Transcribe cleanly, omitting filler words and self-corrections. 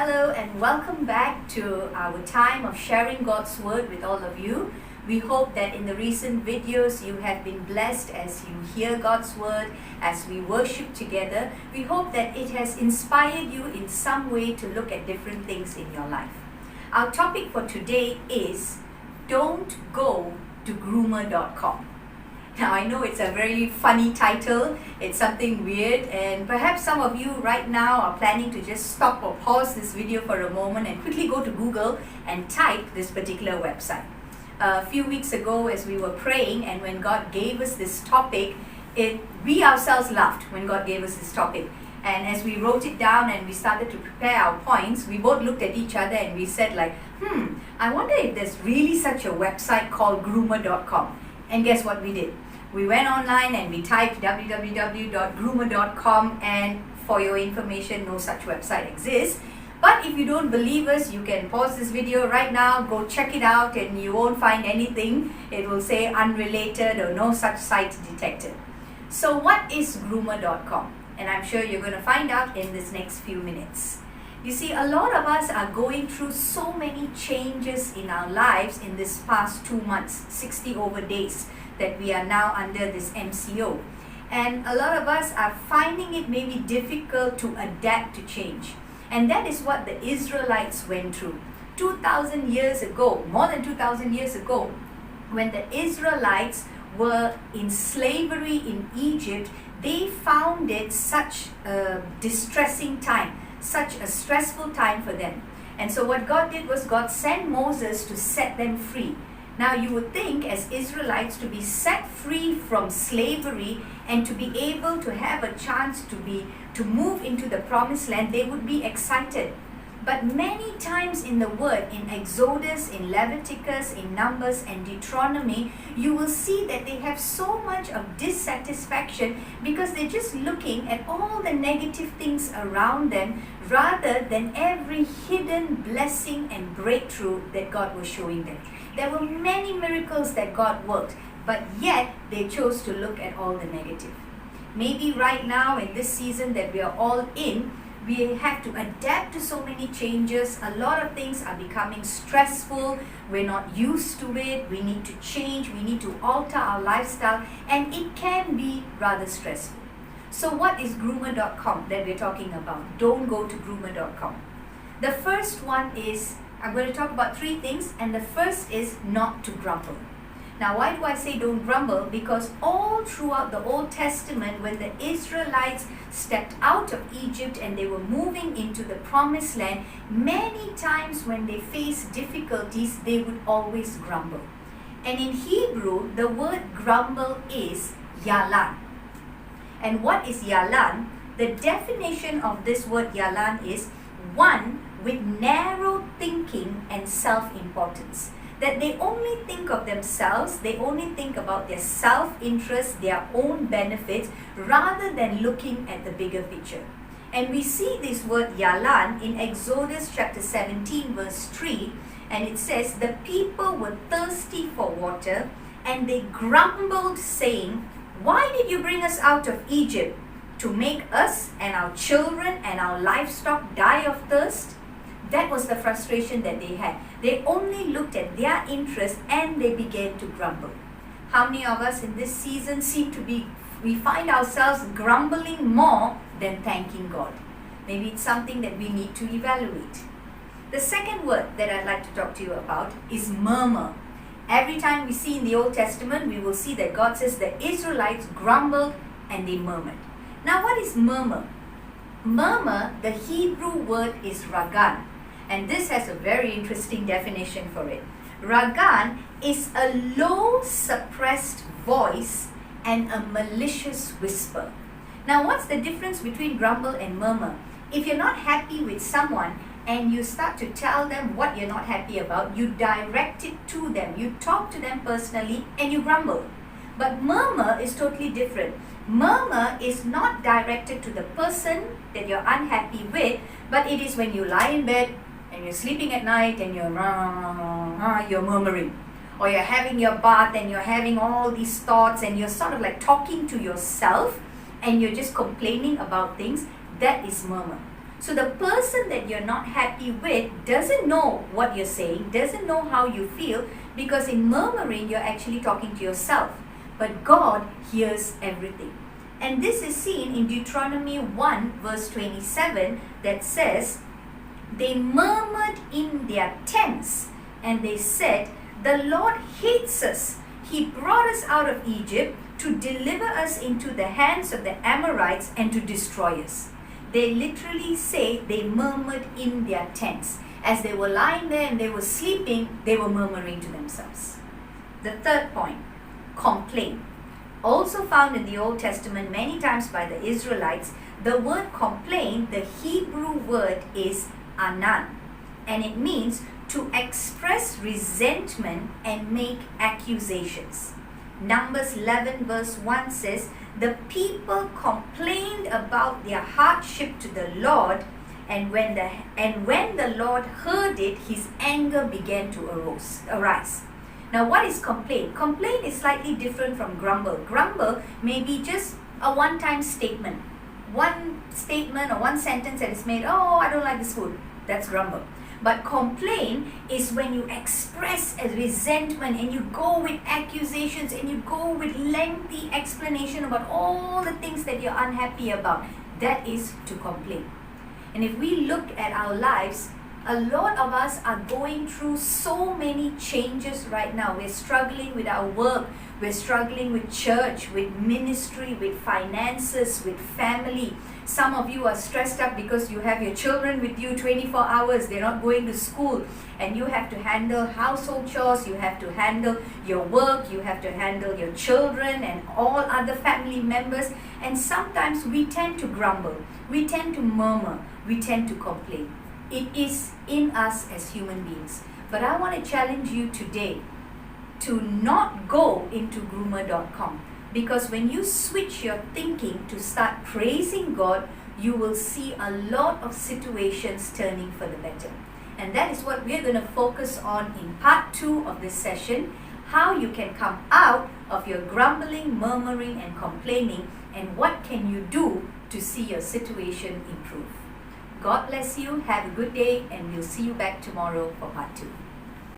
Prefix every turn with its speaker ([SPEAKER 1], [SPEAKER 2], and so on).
[SPEAKER 1] Hello and welcome back to our time of sharing God's Word with all of you. We hope that in the recent videos you have been blessed as you hear God's Word, as we worship together. We hope that it has inspired you in some way to look at different things in your life. Our topic for today is Don't Go to Groomer.com. Now I know it's a very funny title, it's something weird, and perhaps some of you right now are planning to just stop or pause this video for a moment and quickly go to Google and type this particular website. A few weeks ago as we were praying and when God gave us this topic, we ourselves laughed when God gave us this topic. And as we wrote it down and we started to prepare our points, we both looked at each other and we said I wonder if there's really such a website called Groomer.com. And guess what we did? We went online and we typed www.groomer.com, and for your information, no such website exists. But if you don't believe us, you can pause this video right now, go check it out, and you won't find anything. It will say unrelated or no such site detected. So what is Groomer.com? And I'm sure you're going to find out in this next few minutes. You see, a lot of us are going through so many changes in our lives in this past 2 months, 60 over days that we are now under this MCO. And a lot of us are finding it maybe difficult to adapt to change. And that is what the Israelites went through. 2,000 years ago, more than 2,000 years ago, when the Israelites were in slavery in Egypt, they found it such a distressing time, such a stressful time for them. And so what God did was God sent Moses to set them free. Now you would think as Israelites to be set free from slavery and to be able to have a chance to move into the promised land, they would be excited. But many times in the word, in Exodus, in Leviticus, in Numbers and Deuteronomy, you will see that they have so much of dissatisfaction because they're just looking at all the negative things around them rather than every hidden blessing and breakthrough that God was showing them. There were many miracles that God worked, but yet they chose to look at all the negative. Maybe right now in this season that we are all in, we have to adapt to so many changes. A lot of things are becoming stressful. We're not used to it. We need to change. We need to alter our lifestyle, and it can be rather stressful. So what is Groomer.com that we're talking about? Don't go to Groomer.com. The first one is, I'm going to talk about 3 things, and the first is not to grumble. Now, why do I say don't grumble? Because all throughout the Old Testament, when the Israelites stepped out of Egypt and they were moving into the promised land, many times when they faced difficulties, they would always grumble. And in Hebrew, the word grumble is yalan. And what is yalan? The definition of this word yalan is one with narrow thinking and self-importance. That they only think of themselves, they only think about their self-interest, their own benefits, rather than looking at the bigger picture. And we see this word yalan in Exodus chapter 17 verse 3, and it says, the people were thirsty for water, and they grumbled, saying, why did you bring us out of Egypt? To make us and our children and our livestock die of thirst? That was the frustration that they had. They only looked at their interest and they began to grumble. How many of us in this season we find ourselves grumbling more than thanking God? Maybe it's something that we need to evaluate. The second word that I'd like to talk to you about is murmur. Every time we see in the Old Testament, we will see that God says the Israelites grumbled and they murmured. Now what is murmur? Murmur, the Hebrew word is ragan. And this has a very interesting definition for it. Ragan is a low suppressed voice and a malicious whisper. Now what's the difference between grumble and murmur? If you're not happy with someone and you start to tell them what you're not happy about, you direct it to them, you talk to them personally and you grumble. But murmur is totally different. Murmur is not directed to the person that you're unhappy with, but it is when you lie in bed and you're sleeping at night and you're murmuring. Or you're having your bath and you're having all these thoughts and you're sort of like talking to yourself and you're just complaining about things. That is murmur. So the person that you're not happy with doesn't know what you're saying, doesn't know how you feel, because in murmuring, you're actually talking to yourself. But God hears everything. And this is seen in Deuteronomy 1 verse 27 that says, they murmured in their tents and they said, the Lord hates us. He brought us out of Egypt to deliver us into the hands of the Amorites and to destroy us. They literally say they murmured in their tents. As they were lying there and they were sleeping, they were murmuring to themselves. The third point, complain. Also found in the Old Testament many times by the Israelites, the word complain, the Hebrew word is anan, and it means to express resentment and make accusations. Numbers 11 verse 1 says, the people complained about their hardship to the Lord, and when the Lord heard it, his anger began to arise. Now, what is complain? Complain is slightly different from grumble. Grumble may be just a one-time statement. One statement or one sentence that is made, oh, I don't like this food. That's grumble. But complain is when you express a resentment and you go with accusations and you go with lengthy explanation about all the things that you're unhappy about. That is to complain. And if we look at our lives, a lot of us are going through so many changes right now. We're struggling with our work. We're struggling with church, with ministry, with finances, with family. Some of you are stressed up because you have your children with you 24 hours. They're not going to school. And you have to handle household chores. You have to handle your work. You have to handle your children and all other family members. And sometimes we tend to grumble. We tend to murmur. We tend to complain. It is in us as human beings. But I want to challenge you today to not go into groomer.com, because when you switch your thinking to start praising God, you will see a lot of situations turning for the better. And that is what we're going to focus on in part 2 of this session, how you can come out of your grumbling, murmuring and complaining, and what can you do to see your situation improve. God bless you, have a good day, and we'll see you back tomorrow for part 2.